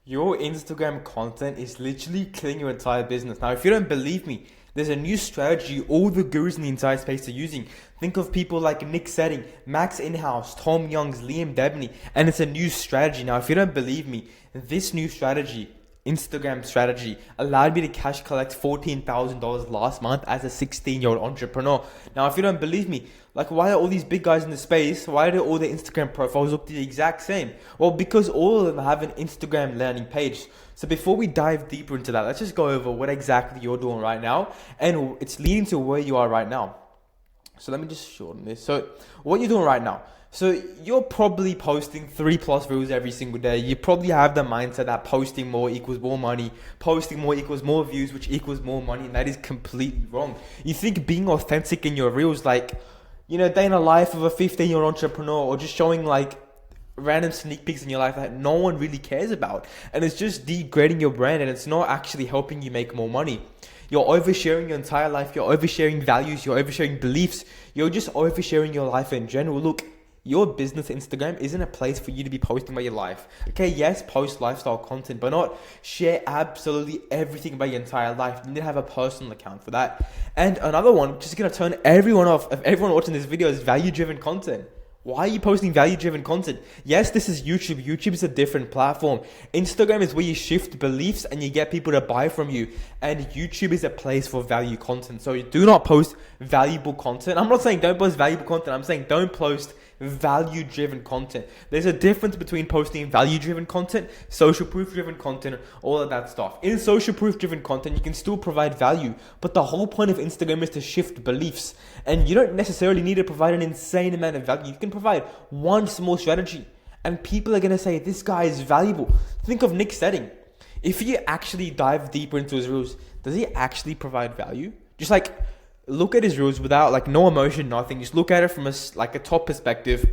Your Instagram content is literally killing your entire business. Now, if you don't believe me, there's a new strategy all the gurus in the entire space are using. Think of people like Nick Setting, Max Inhouse, Tom Youngs, Liam Debney, and it's a new strategy. Now, if you don't believe me, this new strategy, Instagram strategy, allowed me to cash collect $14,000 last month as a 16-year-old entrepreneur. Now, if you don't believe me, like, why are all these big guys in the space, why do all their Instagram profiles look the exact same? Well, because all of them have an Instagram landing page. So before we dive deeper into that, let's just go over what exactly you're doing right now, and it's leading to where you are right now. So let me just shorten this. So what you're doing right now. So you're probably posting 3+ reels every single day. You probably have the mindset that posting more equals more money, posting more equals more views, which equals more money, and that is completely wrong. You think being authentic in your reels, like, day in a life of a 15-year-old entrepreneur, or just showing like random sneak peeks in your life that no one really cares about, and it's just degrading your brand, and it's not actually helping you make more money. You're oversharing your entire life. You're oversharing values. You're oversharing beliefs. You're just oversharing your life in general. Look, your business Instagram isn't a place for you to be posting about your life. Okay, yes, post lifestyle content, but not share absolutely everything about your entire life. You need to have a personal account for that. And another one, which is going to turn everyone off, if everyone watching this video, is value-driven content. Why are you posting value-driven content? Yes, this is YouTube. YouTube is a different platform. Instagram is where you shift beliefs and you get people to buy from you. And YouTube is a place for value content. So you do not post valuable content. I'm not saying don't post valuable content. I'm saying don't post value-driven content. There's a difference between posting value-driven content, social proof-driven content, all of that stuff. In social proof-driven content, you can still provide value, but the whole point of Instagram is to shift beliefs, and you don't necessarily need to provide an insane amount of value. You can provide one small strategy, and people are going to say, this guy is valuable. Think of Nick Setting. If you actually dive deeper into his reels, does he actually provide value? Just like, look at his reels without like no emotion, nothing. Just look at it from a top perspective.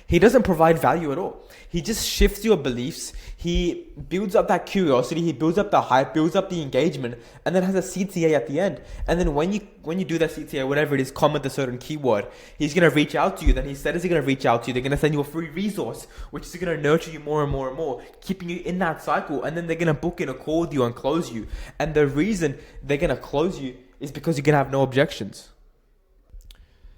He doesn't provide value at all. He just shifts your beliefs. He builds up that curiosity. He builds up the hype, builds up the engagement, and then has a CTA at the end. And then when you do that CTA, whatever it is, comment a certain keyword, he's going to reach out to you. Then he said, is he going to reach out to you? They're going to send you a free resource, which is going to nurture you more and more and more, keeping you in that cycle. And then they're going to book in a call with you and close you. And the reason they're going to close you is because you're going to have no objections.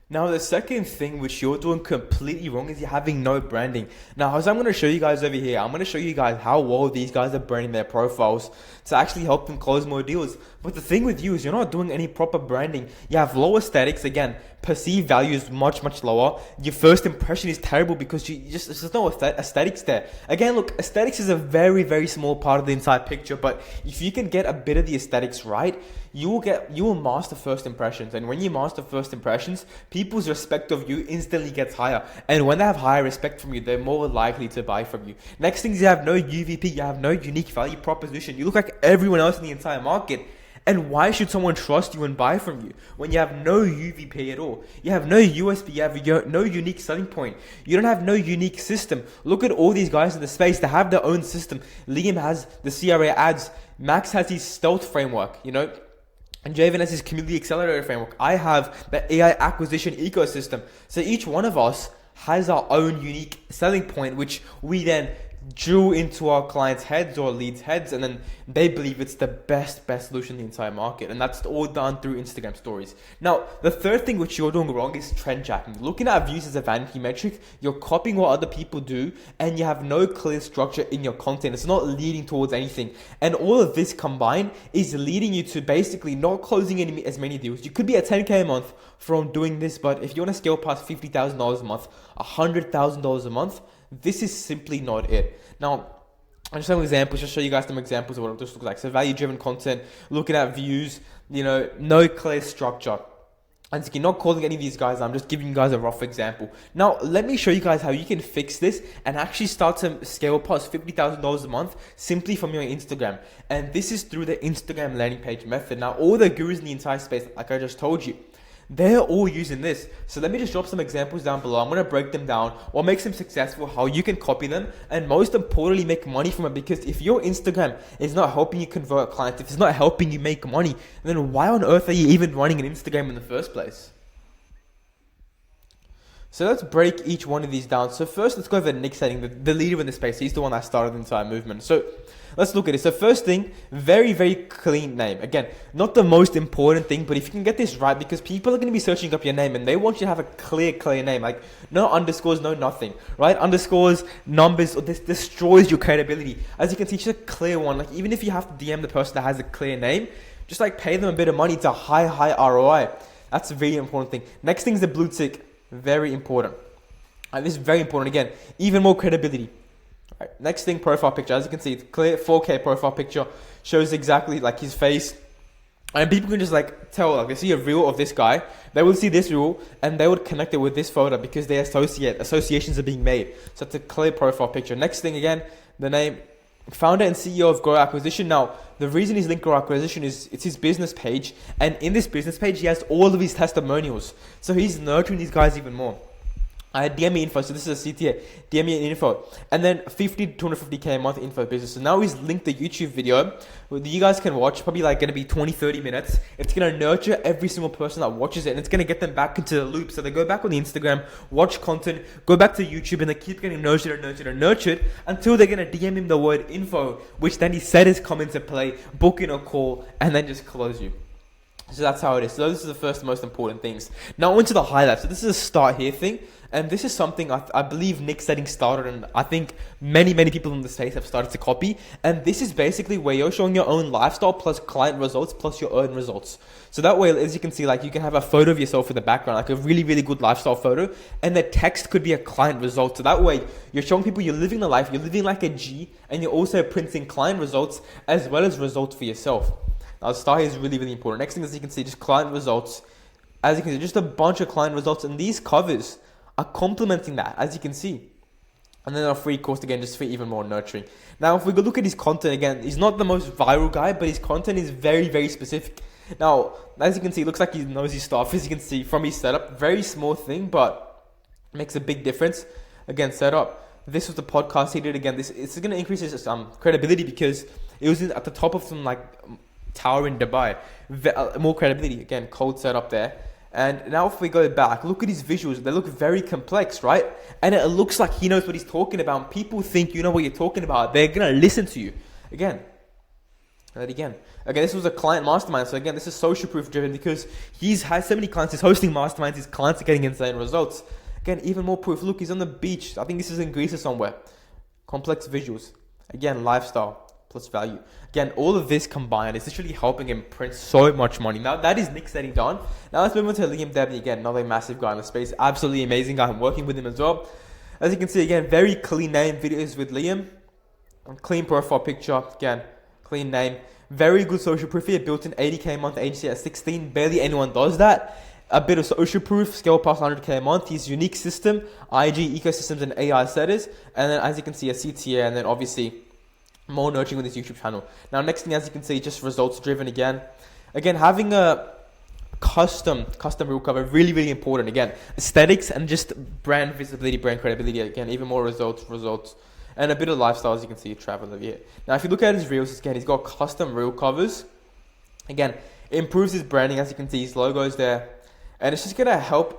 Now, the second thing which you're doing completely wrong is you're having no branding. Now, as I'm going to show you guys over here, I'm going to show you guys how well these guys are branding their profiles to actually help them close more deals. But the thing with you is you're not doing any proper branding. You have low aesthetics. Again, perceived value is much, much lower. Your first impression is terrible because there's just no aesthetics there. Again, look, aesthetics is a very, very small part of the entire picture. But if you can get a bit of the aesthetics right, you will master first impressions. And when you master first impressions, people's respect of you instantly gets higher. And when they have higher respect from you, they're more likely to buy from you. Next thing is you have no UVP, you have no unique value proposition. You look like everyone else in the entire market. And why should someone trust you and buy from you when you have no UVP at all? You have no USP, you have no unique selling point. You don't have no unique system. Look at all these guys in the space. They have their own system. Liam has the CRA ads. Max has his stealth framework, and Javen has his community accelerator framework. I have the AI acquisition ecosystem. So each one of us has our own unique selling point, which we then drew into our clients' heads or leads' heads, and then they believe it's the best solution in the entire market. And that's all done through Instagram stories. Now, the third thing which you're doing wrong is trend tracking. Looking at views as a vanity metric, you're copying what other people do, and you have no clear structure in your content. It's not leading towards anything. And all of this combined is leading you to basically not closing as many deals. You could be at 10K a month from doing this, but if you want to scale past $50,000 a month, $100,000 a month, this is simply not it. Now, I'll just have examples, just show you guys some examples of what it just looks like. So value-driven content, looking at views, no clear structure. And so you're not calling any of these guys, I'm just giving you guys a rough example. Now, let me show you guys how you can fix this and actually start to scale past $50,000 a month simply from your Instagram. And this is through the Instagram landing page method. Now, all the gurus in the entire space, like I just told you, they're all using this. So let me just drop some examples down below. I'm going to break them down, what makes them successful, how you can copy them, and most importantly, make money from it. Because if your Instagram is not helping you convert clients, if it's not helping you make money, then why on earth are you even running an Instagram in the first place? So let's break each one of these down. So first, let's go over Nick Setting, the leader in the space. He's the one that started the entire movement. So let's look at it. So first thing, very, very clean name. Again, not the most important thing, but if you can get this right, because people are going to be searching up your name and they want you to have a clear name. Like no underscores, no nothing, right? Underscores, numbers, this destroys your credibility. As you can see, just a clear one. Like even if you have to DM the person that has a clear name, just like pay them a bit of money. It's a high ROI. That's a very important thing. Next thing is the blue tick. Very important. And this is very important again. Even more credibility. Right. Next thing, profile picture. As you can see, it's clear 4K profile picture. Shows exactly like his face. And people can just like tell, like they see a reel of this guy. They will see this reel and they would connect it with this photo because they associations are being made. So it's a clear profile picture. Next thing again, the name. Founder and CEO of Grow Acquisition. Now, the reason he's linked Grow Acquisition is it's his business page. And in this business page, he has all of his testimonials. So he's nurturing these guys even more. I had DM me info. So this is a CTA. DM me info. And then 50 to 250K a month info business. So now he's linked the YouTube video that you guys can watch. Probably like going to be 20-30 minutes. It's going to nurture every single person that watches it. And it's going to get them back into the loop. So they go back on the Instagram, watch content, go back to YouTube, and they keep getting nurtured until they're going to DM him the word info, which then he set his comment to play, book in a call, and then just close you. So that's how it is. So this is the first most important things. Now onto the highlights. So this is a start here thing. And this is something I believe Nick Setting started, and I think many people in the space have started to copy. And this is basically where you're showing your own lifestyle plus client results plus your own results. So that way, as you can see, like you can have a photo of yourself in the background, like a really good lifestyle photo, and the text could be a client result. So that way, you're showing people you're living the life, you're living like a G, and you're also printing client results as well as results for yourself. Now, the start here is really important. Next thing is you can see just client results. As you can see, just a bunch of client results, and these covers are complementing that, as you can see. And then our free course again, just for even more nurturing. Now, if we go look at his content again, he's not the most viral guy, but his content is very specific. Now, as you can see, it looks like he knows his stuff. As you can see from his setup, very small thing, but makes a big difference. Again, setup. This was the podcast he did again. This it's going to increase his credibility because it was at the top of some like tower in Dubai. More credibility. Again, cold setup there. And now if we go back, look at his visuals. They look very complex, right? And it looks like he knows what he's talking about. People think you know what you're talking about. They're going to listen to you. Again, this was a client mastermind. So again, this is social proof driven because he's had so many clients. He's hosting masterminds. His clients are getting insane results. Again, even more proof. Look, he's on the beach. I think this is in Greece or somewhere. Complex visuals. Again, lifestyle plus value. Again, all of this combined is literally helping him print so much money. Now, that is Nick Setting done. Now, let's move on to Liam Debney. Again, another massive guy in the space. Absolutely amazing guy. I'm working with him as well. As you can see, again, very clean name videos with Liam. Clean profile picture. Again, clean name. Very good social proof here. Built in 80K a month agency at 16. Barely anyone does that. A bit of social proof. Scale past 100K a month. His unique system. IG, ecosystems, and AI setters. And then, as you can see, a CTA. And then, obviously, more nurturing with his YouTube channel. Now, next thing, as you can see, just results driven again. Again, having a custom reel cover, really important. Again, aesthetics and just brand visibility, brand credibility. Again, even more results, and a bit of lifestyle, as you can see, travel over here. Now, if you look at his reels, again, he's got custom reel covers. Again, it improves his branding, as you can see, his logo's there, and it's just gonna help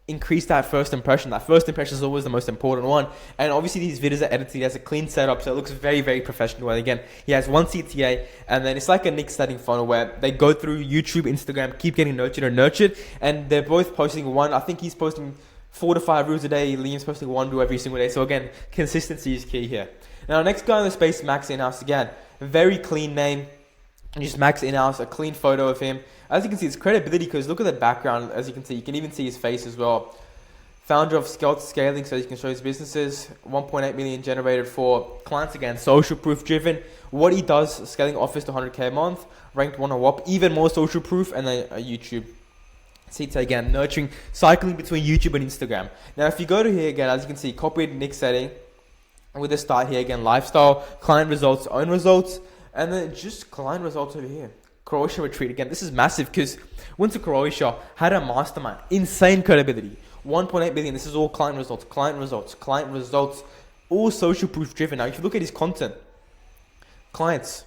increase that first impression. That first impression is always the most important one. And obviously these videos are edited. He has a clean setup, so it looks very professional. And again, he has one CTA, and then it's like a Nick Setting funnel where they go through YouTube, Instagram, keep getting nurtured, and they're both posting one. I think he's posting 4 to 5 reels a day. Liam's posting 1 reel every single day. So again, consistency is key here. Now, next guy in the space, Max Inhouse. Again, very clean name. Just Max Inhouse, a clean photo of him. As you can see, it's credibility because look at the background. As you can see, you can even see his face as well. Founder of Scaling, so you can show his businesses. 1.8 million generated for clients. Again, social proof driven. What he does, scaling office to 100K a month. Ranked 1 on WAP. Even more social proof. And then YouTube. CTA again, nurturing, cycling between YouTube and Instagram. Now, if you go to here again, as you can see, copied Nick Setting. With the start here again, lifestyle, client results, own results. And then just client results over here. Croatia retreat. Again, this is massive because went to Croatia, had a mastermind. Insane credibility. 1.8 billion. This is all client results. All social proof driven. Now, if you look at his content, clients.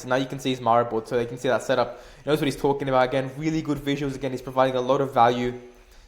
Now you can see his Mara board, so you can see that setup. He knows what he's talking about. Again, really good visuals. Again, he's providing a lot of value.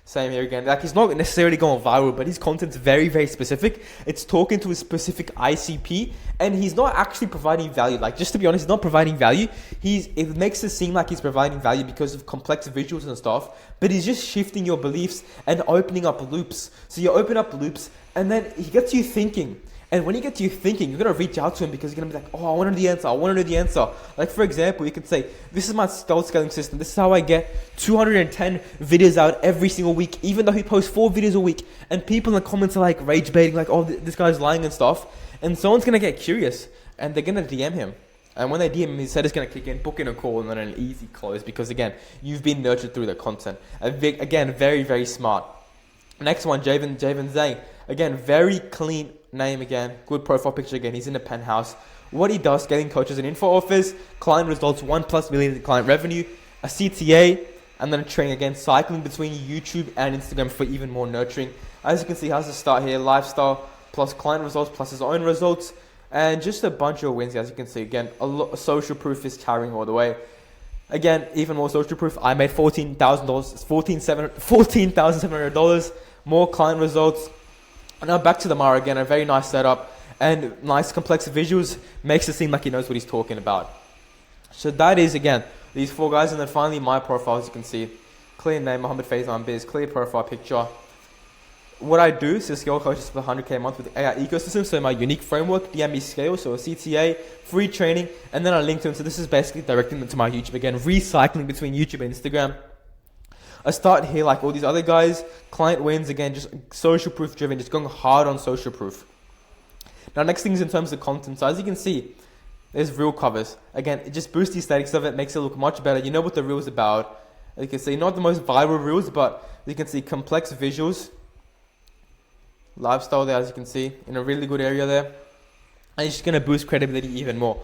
Same here again. Like, he's not necessarily going viral, but his content's very, very specific. It's talking to a specific ICP, and he's not actually providing value. Like, just to be honest, he's not providing value. It makes it seem like he's providing value because of complex visuals and stuff, but he's just shifting your beliefs and opening up loops. So you open up loops, and then he gets you thinking. And when you get to you thinking, you're going to reach out to him because you're going to be like, oh, I want to know the answer. I want to know the answer. Like, for example, you could say, this is my goal scaling system. This is how I get 210 videos out every single week, even though he posts 4 videos a week. And people in the comments are like rage baiting, like, oh, this guy's lying and stuff. And someone's going to get curious and they're going to DM him. And when they DM him, he said it's going to kick in, book in a call, and then an easy close because, again, you've been nurtured through the content. Again, very, very smart. Next one, Javen Zhang. Again, very clean name again. Good profile picture again. He's in a penthouse. What he does, getting coaches and info offers, client results, 1+ million in client revenue, a CTA, and then a training again, cycling between YouTube and Instagram for even more nurturing. As you can see, how's the start here? Lifestyle plus client results plus his own results, and just a bunch of wins. As you can see, again, a lot of social proof is carrying all the way. Again, even more social proof. I made $14,000, $14,700. More client results. And now back to the Mara again, a very nice setup and nice complex visuals, makes it seem like he knows what he's talking about. So that is, again, these 4 guys. And then finally my profile, as you can see, clear name, Mohammed Faizan Biz, clear profile picture. What I do is scale coaches for 100K a month with AI ecosystem. So my unique framework, DME scale, so a CTA, free training, and then I link to him. So this is basically directing them to my YouTube again, recycling between YouTube and Instagram. I start here like all these other guys, client wins, again, just social proof driven, just going hard on social proof. Now, next thing is in terms of content. So as you can see, there's reel covers. Again, it just boosts the aesthetics of it, makes it look much better. You know what the reel is about. As you can see, not the most viral reels, but you can see complex visuals. Lifestyle there, as you can see, in a really good area there. And it's just going to boost credibility even more.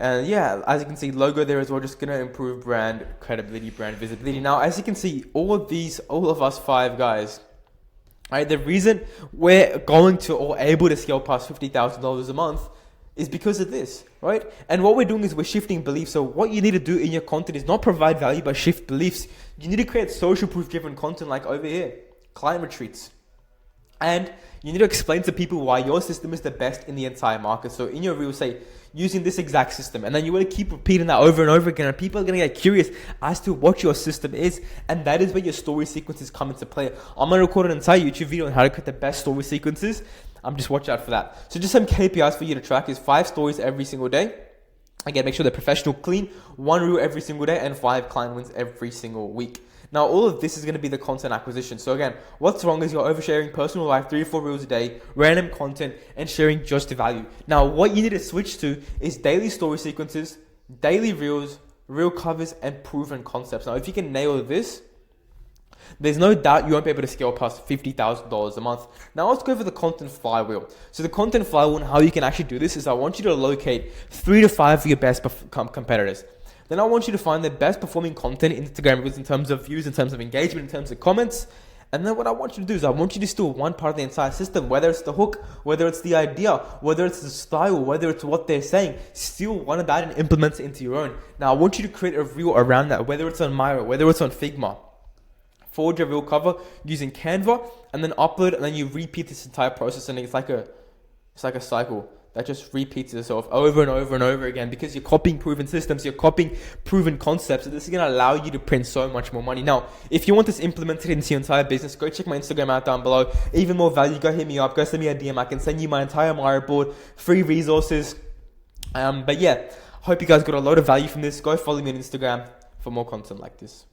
And yeah, as you can see, logo there as well, just going to improve brand credibility, brand visibility. Now, as you can see, all of us 5 guys, right, the reason we're going to or able to scale past $50,000 a month is because of this, right? And what we're doing is we're shifting beliefs. So what you need to do in your content is not provide value, but shift beliefs. You need to create social proof driven content like over here, client retreats. And you need to explain to people why your system is the best in the entire market. So in your reel, say, using this exact system. And then you want to keep repeating that over and over again. And people are going to get curious as to what your system is. And that is where your story sequences come into play. I'm going to record an entire YouTube video on how to create the best story sequences. Just watch out for that. So just some KPIs for you to track is 5 stories every single day. Again, make sure they're professional, clean, 1 reel every single day, and 5 client wins every single week. Now, all of this is going to be the content acquisition. So again, what's wrong is you're oversharing personal life, 3 or 4 reels a day, random content, and sharing just the value. Now, what you need to switch to is daily story sequences, daily reels, reel covers, and proven concepts. Now, if you can nail this, there's no doubt you won't be able to scale past $50,000 a month. Now let's go for the content flywheel. So the content flywheel and how you can actually do this is I want you to locate 3 to 5 of your best competitors. Then I want you to find the best performing content in Instagram reels in terms of views, in terms of engagement, in terms of comments. And then what I want you to do is I want you to steal one part of the entire system, whether it's the hook, whether it's the idea, whether it's the style, whether it's what they're saying. Steal one of that and implement it into your own. Now I want you to create a reel around that, whether it's on Miro, whether it's on Figma. Forge a reel cover using Canva and then upload, and then you repeat this entire process, and it's like a cycle that just repeats itself over and over and over again because you're copying proven systems, you're copying proven concepts, and this is going to allow you to print so much more money. Now, if you want this implemented into your entire business, go check my Instagram out down below. Even more value, go hit me up, go send me a DM. I can send you my entire Miro board, free resources. But yeah, hope you guys got a lot of value from this. Go follow me on Instagram for more content like this.